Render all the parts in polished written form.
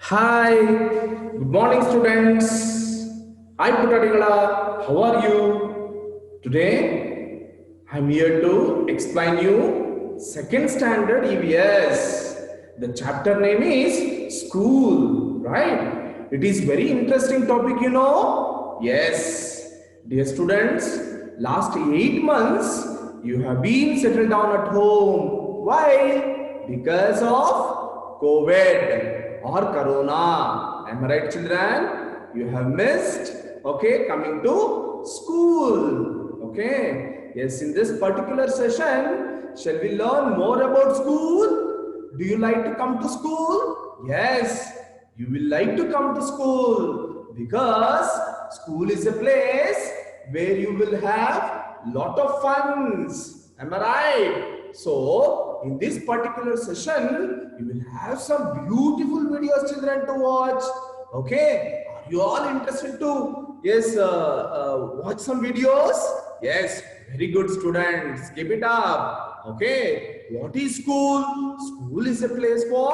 Hi, good morning, students. Hi, Putadigala. How are you? Today, I'm here to explain you second standard EVS. The chapter name is school, right? It is very interesting topic, you know. Yes, dear students, last 8 months you have been settled down at home. Why? Because of COVID or Corona. Am I right, children? You have missed, okay, coming to school. Okay. Yes, in this particular session, shall we learn more about school? Do you like to come to school? Yes, you will like to come to school because school is a place where you will have lot of funs. Am I right? So, in this particular session, you will have some beautiful videos, children, to watch. Okay, are you all interested to watch some videos? Yes, very good, students. Keep it up. Okay, what is school? School is a place for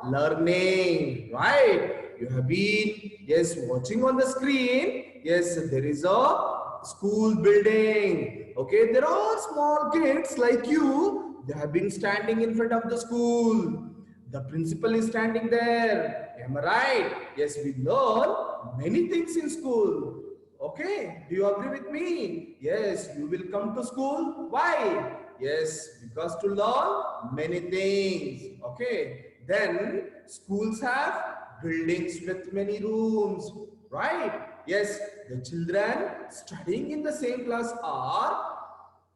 learning, right? You have been, yes, watching on the screen. Yes, there is a school building. Okay, there are small kids like you. They have been standing in front of the school. The principal is standing there. Am I right? Yes, we learn many things in school. Okay, do you agree with me? Yes, you will come to school. Why? Yes, because to learn many things. Okay, then schools have buildings with many rooms, right? Yes, the children studying in the same class are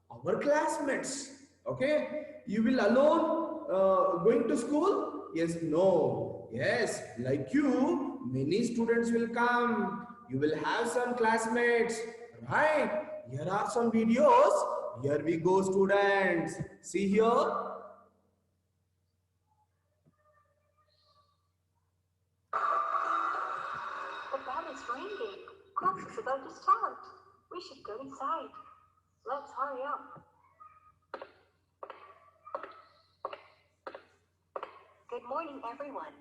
our classmates. Okay, you will alone going to school? Yes, no. Yes, like you, many students will come. You will have some classmates, right? Here are some videos. Here we go, students. See here. The bell is ringing. Class is about to start. We should go inside. Let's hurry up. Good morning, everyone.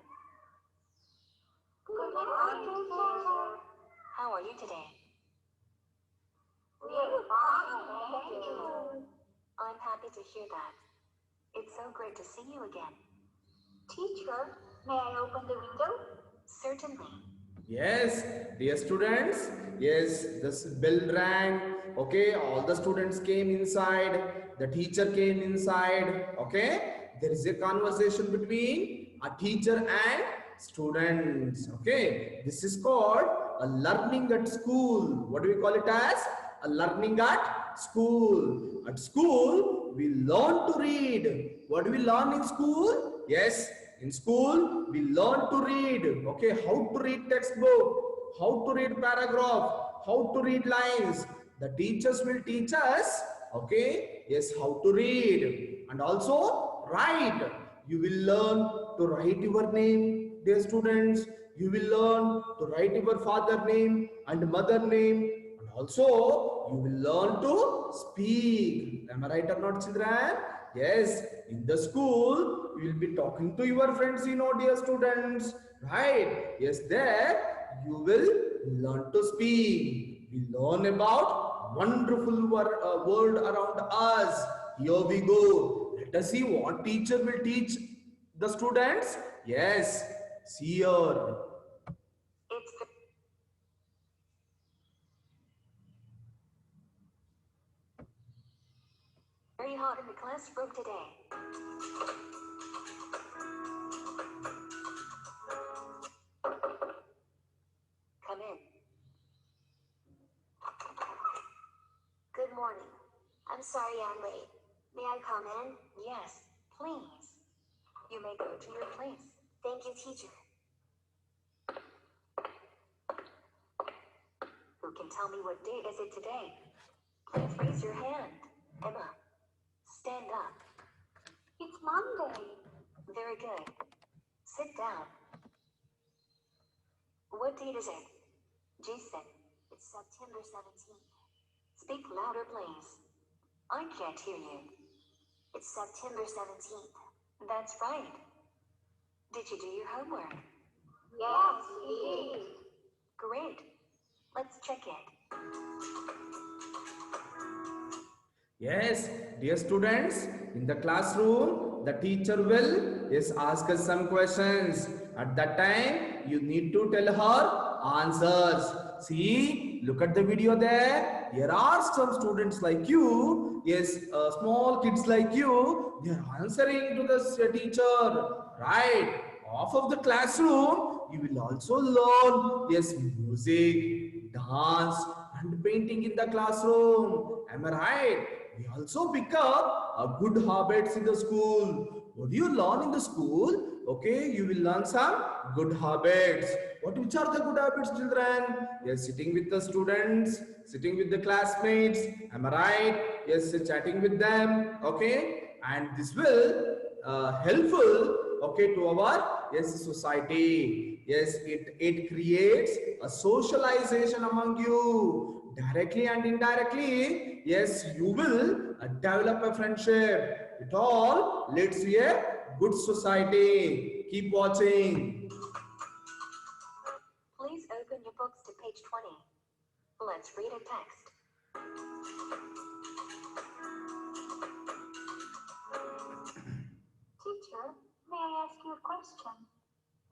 Good morning, teacher. How are you today? We're fine, thank you. I'm happy to hear that. It's so great to see you again. Teacher, may I open the window? Certainly. Yes, dear students. Yes, this bell rang. Okay, all the students came inside. The teacher came inside. Okay, there is a conversation between a teacher and students. Okay, this is called a learning at school. What do we call it as? A learning at school. At school, we learn to read. What do we learn in school? Yes, in school, we learn to read. Okay, how to read textbook, how to read paragraph, how to read lines. The teachers will teach us, okay, yes, how to read. And also write. You will learn to write your name, dear students. You will learn to write your father name and mother name. And also, you will learn to speak. Am I right or not, children? Yes, in the school, you will be talking to your friends, you know, dear students, right? Yes, there you will learn to speak. We learn about wonderful world around us. Here we go. Let us see what teacher will teach the students. Yes, see here. It's very hot in the classroom today. Come in. Good morning. I'm sorry I'm late. May I come in? Yes, please. You may go to your place. Thank you, teacher. Who can tell me what date is it today? Please raise your hand. Emma, stand up. It's Monday. Very good. Sit down. What date is it? Jason, it's September 17th. Speak louder, please. I can't hear you. It's September 17th. That's right. Did you do your homework? Yes, it is. Great. Let's check it. Yes, dear students, in the classroom, the teacher will ask us some questions. At that time, you need to tell her answers. See, look at the video there. Here are some students like you. Yes, small kids like you. They are answering to the teacher. Right. Off of the classroom, you will also learn music, dance, and painting in the classroom. Am I right? We also pick up good habits in the school. What do you learn in the school? Okay, you will learn some good habits. Which are the good habits, children? Yes, sitting with the students, sitting with the classmates. Am I right? Yes, chatting with them. Okay, and this will helpful. Okay, to our society. Yes, it creates a socialization among you directly and indirectly. Yes, you will develop a friendship. It all leads to a good society. Keep watching. Please open your books to page 20. Let's read a text. Teacher, may I ask you a question?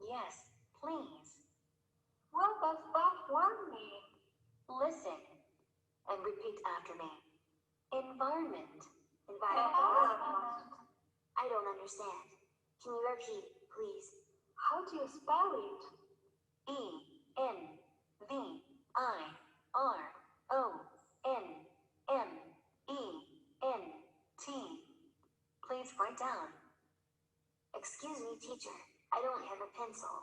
Yes, please. What does that word mean? Listen and repeat after me. Environment. Environment. I don't understand. Can you repeat, please? How do you spell it? Environment. Please write down. Excuse me, teacher. I don't have a pencil.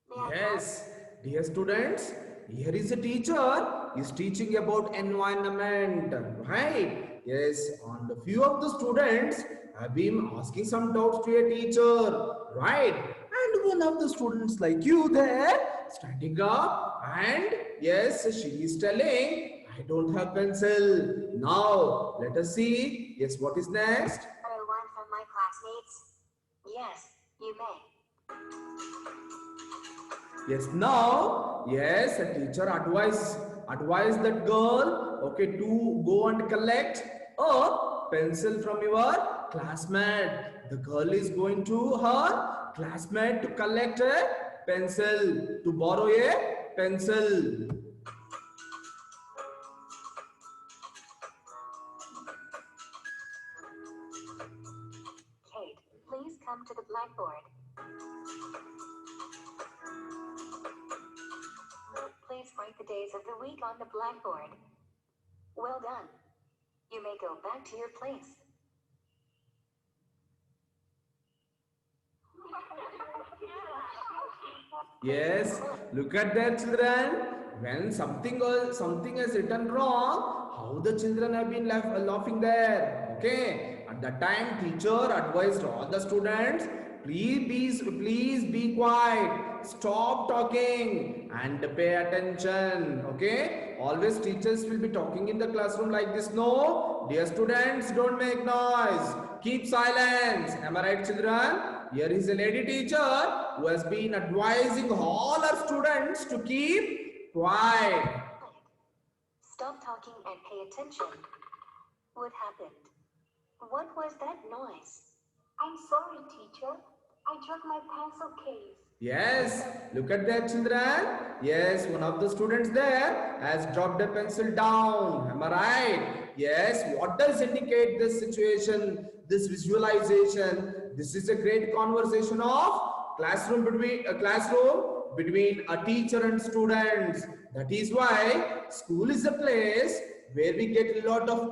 May I have? Yes, dear students, here is a teacher is teaching about environment, right? Yes, and a few of the students have been asking some doubts to a teacher, right? And one of the students like you there standing up and yes, she is telling, I don't have pencil. Now, let us see, yes, what is next? Borrow one from my classmates? Yes, you may. Yes, now, yes, a teacher advise that girl, okay, to go and collect a pencil from your classmate. The girl is going to her classmate to collect a pencil, to borrow a pencil. Kate, please come to the blackboard. Please write the days of the week on the blackboard. Well done. You may go back to your place. Yes, look at that, children. When something is written wrong, how the children have been laughing there. Okay, at that time, teacher advised all the students, please be quiet, stop talking, and pay attention. Okay, always teachers will be talking in the classroom like this. No, dear students, don't make noise. Keep silence. Am I right, children? Here is a lady teacher who has been advising all her students to keep quiet. Stop talking and pay attention. What happened? What was that noise? I'm sorry, teacher. I dropped my pencil case. Yes, look at that, children. Yes, one of the students there has dropped a pencil down. Am I right? Yes, what does indicate this situation, this visualization? This is a great conversation of classroom between a teacher and students. That is why school is a place where we get a lot of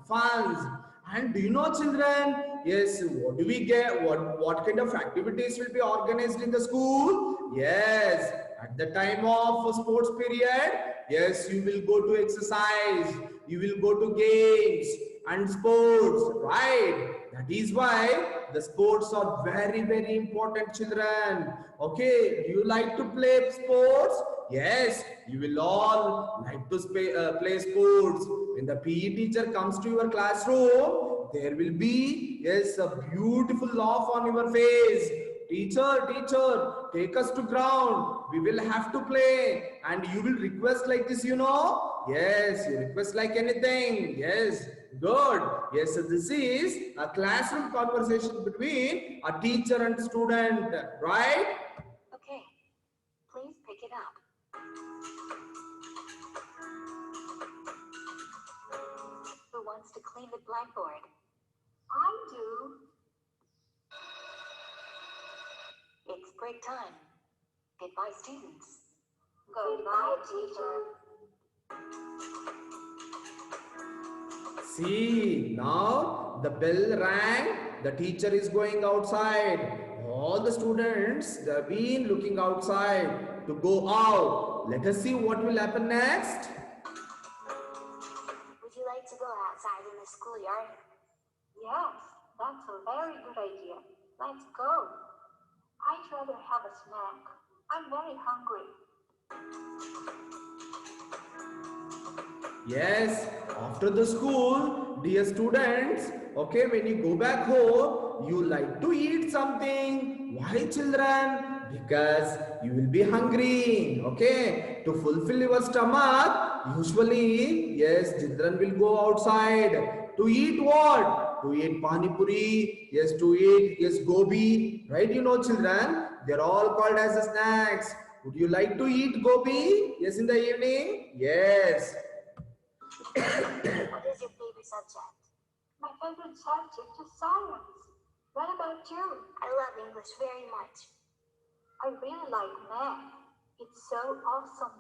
funs. And do you know, children? Yes, what do we get? What kind of activities will be organized in the school? Yes, at the time of sports period, yes, you will go to exercise, you will go to games and sports, right? That is why the sports are very important, children. Okay, do you like to play sports? Yes, you will all like to play sports. When the PE teacher comes to your classroom, there will be, yes, a beautiful laugh on your face. teacher, take us to ground. We will have to play. And you will request like this, you know? Yes, you request like anything. Yes, good. Yes, so this is a classroom conversation between a teacher and student, right? Okay, please pick it up. Who wants to clean the blackboard? I do. It's break time. Goodbye, students. Goodbye, teacher. See, now the bell rang, the teacher is going outside. All the students, they've been looking outside to go out. Let us see what will happen next. Would you like to go outside in the schoolyard? Yes, that's a very good idea. Let's go. I'd rather have a snack. I'm very hungry. Yes, after the school, dear students, okay, when you go back home, you like to eat something. Why, children? Because you will be hungry, okay? To fulfill your stomach, usually, yes, children will go outside. To eat what? To eat pani puri, yes, to eat, yes, gobi, right? You know, children, they're all called as snacks. Would you like to eat gobi? Yes, in the evening? Yes. What is your favorite subject? My favorite subject is science. What about you? I love English very much. I really like math. It's so awesome.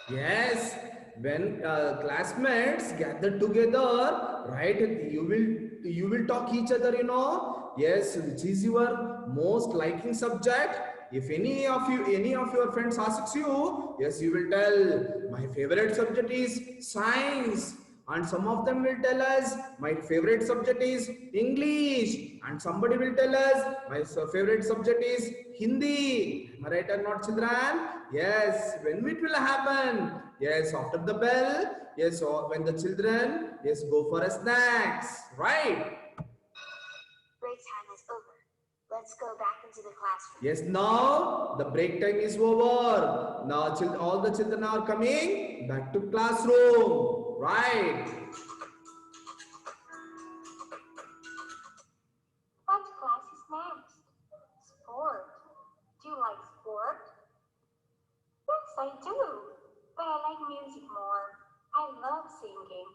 Yes, when classmates gather together, right? You will talk each other, you know. Yes, which is your most liking subject? If any of your friends asks you, yes, you will tell my favorite subject is science. And some of them will tell us my favorite subject is English, and somebody will tell us my favorite subject is Hindi. Am I right or not, children? Yes, when it will happen? Yes, after the bell. Yes, or when the children, yes, go for a snacks, right? Break time is over. Let's go back into the classroom. Yes, now the break time is over. Now all the children are coming back to classroom, right? What class is next? Sport. Do you like sport? Yes, I do. But I like music more. I love singing.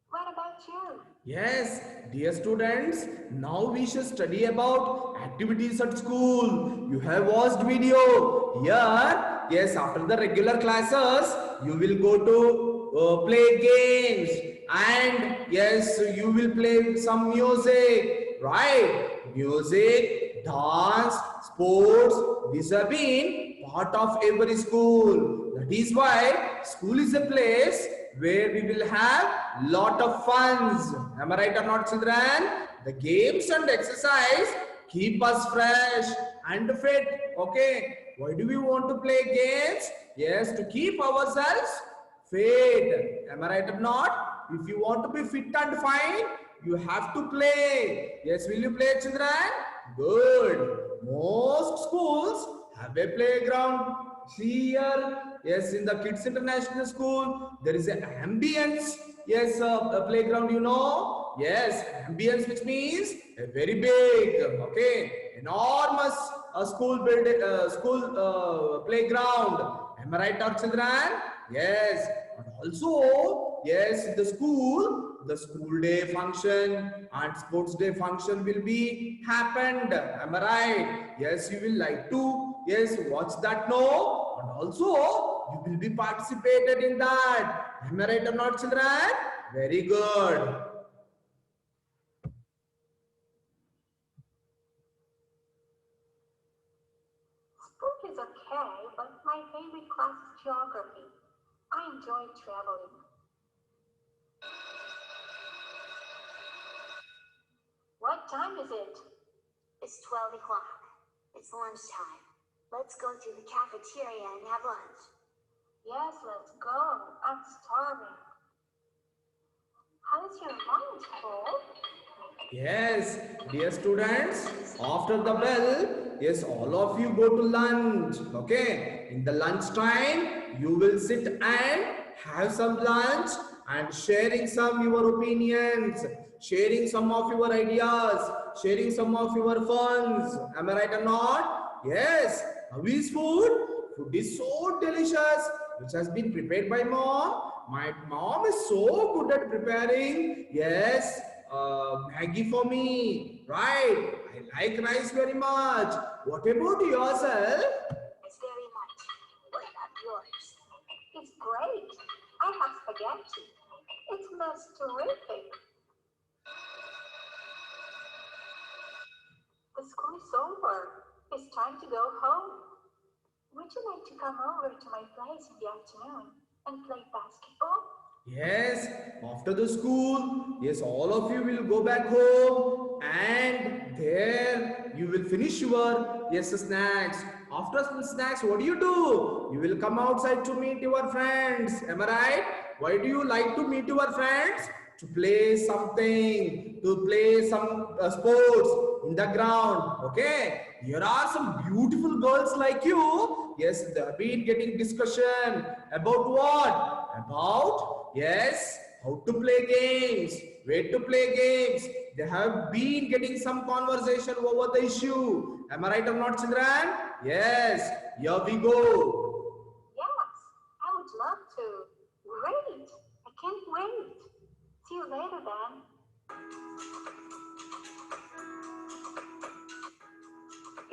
What about you? Yes, dear students, now we shall study about activities at school. You have watched video. Here, yes, after the regular classes, you will go to play games, and yes, you will play some music, right? Music, dance, sports, these have been part of every school. That is why school is a place where we will have lot of funs. Am I right or not, children? The games and exercise keep us fresh and fit. Okay, why do we want to play games? Yes, to keep ourselves fit. Am I right or not? If you want to be fit and fine, you have to play. Yes, will you play, children? Good. Most schools have a playground. See here, yes, in the Kids International School, there is an ambience. Yes, a playground, you know. Yes, ambience, which means a very big, okay, enormous school building, playground. Am I right, our children? Yes, and also, yes, in the school day function and sports day function will be happened. Am I right? Yes, you will like to, yes, watch that, no? And also, you will be participated in that. Am I right or not, children? Very good. Sport is okay, but my favorite class is geography. I enjoy traveling. What time is it? It's 12 o'clock. It's lunchtime. Let's go to the cafeteria and have lunch. Yes, let's go. I'm starving. How is your lunch, Paul? Yes, dear students, after the bell, yes, all of you go to lunch. Okay, in the lunch time, you will sit and have some lunch and sharing some your opinions, sharing some of your ideas, sharing some of your funds. Am I right or not? Yes. How is food? Food is so delicious, which has been prepared by mom. My mom is so good at preparing. Yes, Maggie for me, right? I like rice very much. What about yourself? It's very much. What about yours? It's great. I have spaghetti. It smells terrific. The school is over. It's time to go home. Would you like to come over to my place in the afternoon and play basketball? Yes, after the school, yes, all of you will go back home and there you will finish your yes snacks. After some snacks, what do? You will come outside to meet your friends. Am I right? Why do you like to meet your friends? To play something, to play some sports in the ground. Okay, here are some beautiful girls like you. Yes, they have been getting discussion about what? About yes, how to play games, where to play games. They have been getting some conversation over the issue. Am I right or not, children? Yes, here we go. Yes, I would love to. Great. I can't wait. See you later then.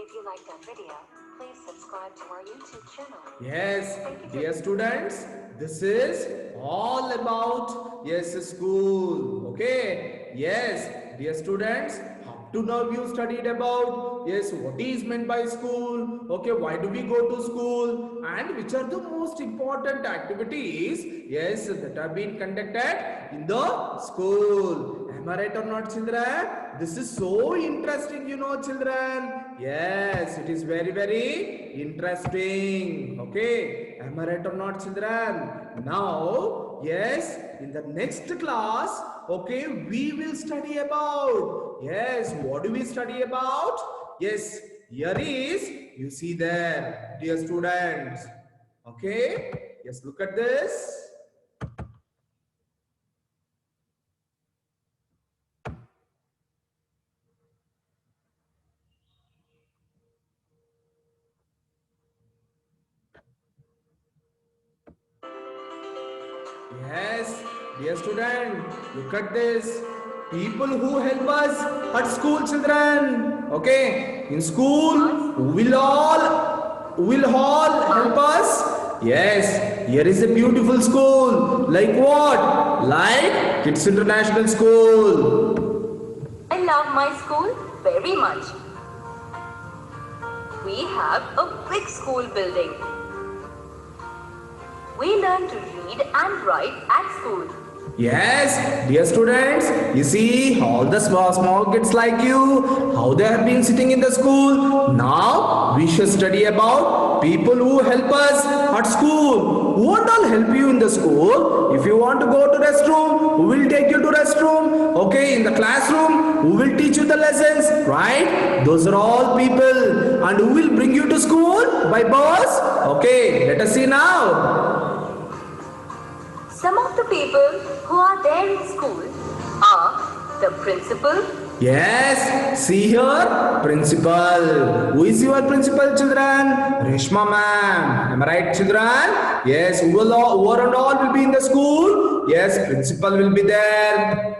If you liked that video, please subscribe to our YouTube channel. Yes, dear students, this is all about yes school. Okay, yes, dear students, up to now you studied about yes what is meant by school. Okay, why do we go to school and which are the most important activities yes that have been conducted in the school. Am I right or not, children? This is so interesting, you know, children. Yes, it is very, very interesting. Okay, am I right or not, children? Now, yes, in the next class, okay, we will study about. Yes, what do we study about? Yes, here is, you see there, dear students. Okay, yes, look at this. Yes, dear student, look at this. People who help us at school, children. Okay, in school, will all help us. Yes, here is a beautiful school. Like what? Like Kids International School. I love my school very much. We have a big school building. We learn to read and write at school. Yes, dear students, you see all the small kids like you, how they have been sitting in the school. Now we should study about people who help us at school. Who won't all help you in the school? If you want to go to restroom, who will take you to restroom? Okay, in the classroom, who will teach you the lessons? Right? Those are all people. And who will bring you to school? By bus? Okay, let us see now. Some of the people who are there in school are the principal, Yes, see here, principal. Who is your principal, children? Reshma ma'am. Am I right, children? Yes, who and all will be in the school? Yes, principal will be there.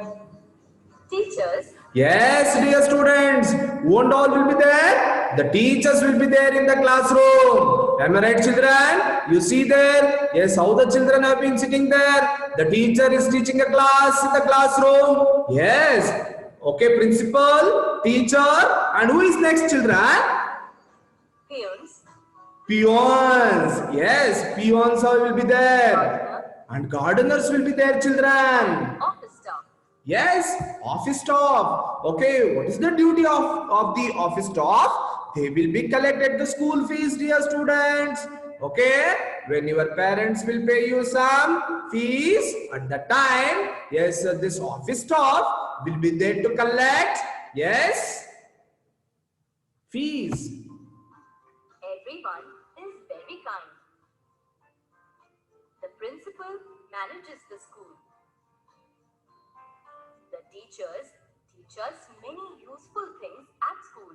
teachers, Yes, dear students, who and all will be there? The teachers will be there in the classroom. Am I right, children? You see there? Yes, how the children have been sitting there. The teacher is teaching a class in the classroom. Yes. Okay, principal, teacher, and who is next, children? peons, Peons. Yes, peons will be there. gardener, And gardeners will be there, children. office staff. Yes, office staff. Okay, what is the duty of the office staff? They will be collected the school fees, dear students. Okay, when your parents will pay you some fees at the time, yes, this office staff will be there to collect, yes, fees. Everyone is very kind. The principal manages the school. The teachers teach us many useful things at school.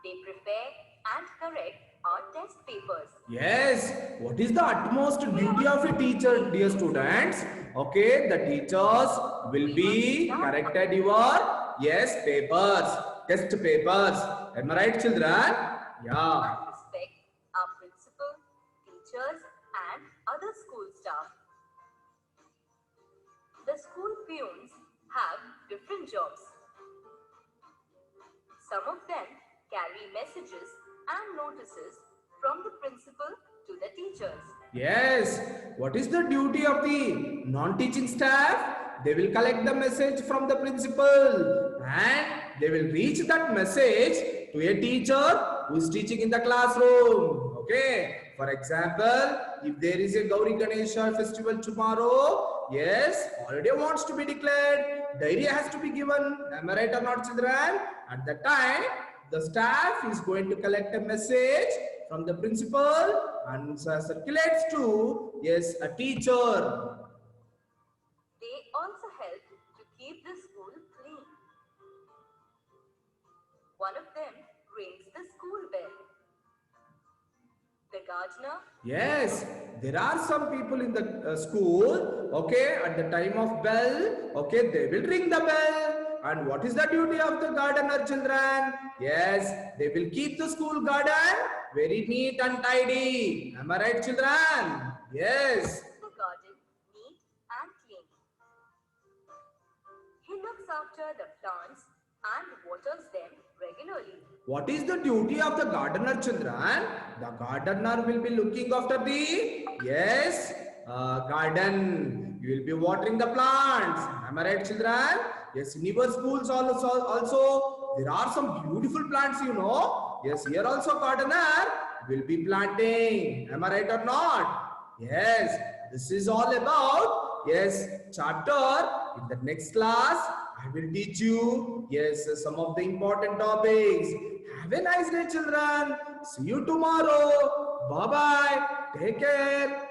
They prepare and correct our test papers. Yes, what is the utmost duty of a teacher, dear students? Okay, the teachers will be corrected your, yes, papers, test papers. Am I right, children? Yeah. And respect our principal, teachers, and other school staff. The school peons have different jobs. Some of them carry messages and notices from the principal to the teachers. Yes, what is the duty of the non-teaching staff? They will collect the message from the principal and they will reach that message to a teacher who is teaching in the classroom. Okay, for example, if there is a Gauri Ganesha festival tomorrow, yes, holiday wants to be declared, diary has to be given. Am I right or not, children? At that time, the staff is going to collect a message from the principal and circulates to, yes, a teacher. They also help to keep the school clean. One of them rings the school bell. The gardener, Yes, there are some people in the school, okay, at the time of bell, okay, they will ring the bell. And what is the duty of the gardener, children? Yes, they will keep the school garden very neat and tidy. Am I right, children? Yes. the garden neat and clean. He looks after the plants and waters them regularly. What is the duty of the gardener, children? The gardener will be looking after the, yes, garden. You will be watering the plants. Am I right, children? Yes, in your schools also there are some beautiful plants, you know. Yes, here also gardener will be planting. Am I right or not? Yes, this is all about, yes, chapter. In the next class, I will teach you, yes, some of the important topics. Have a nice day, children. See you tomorrow. Bye-bye. Take care.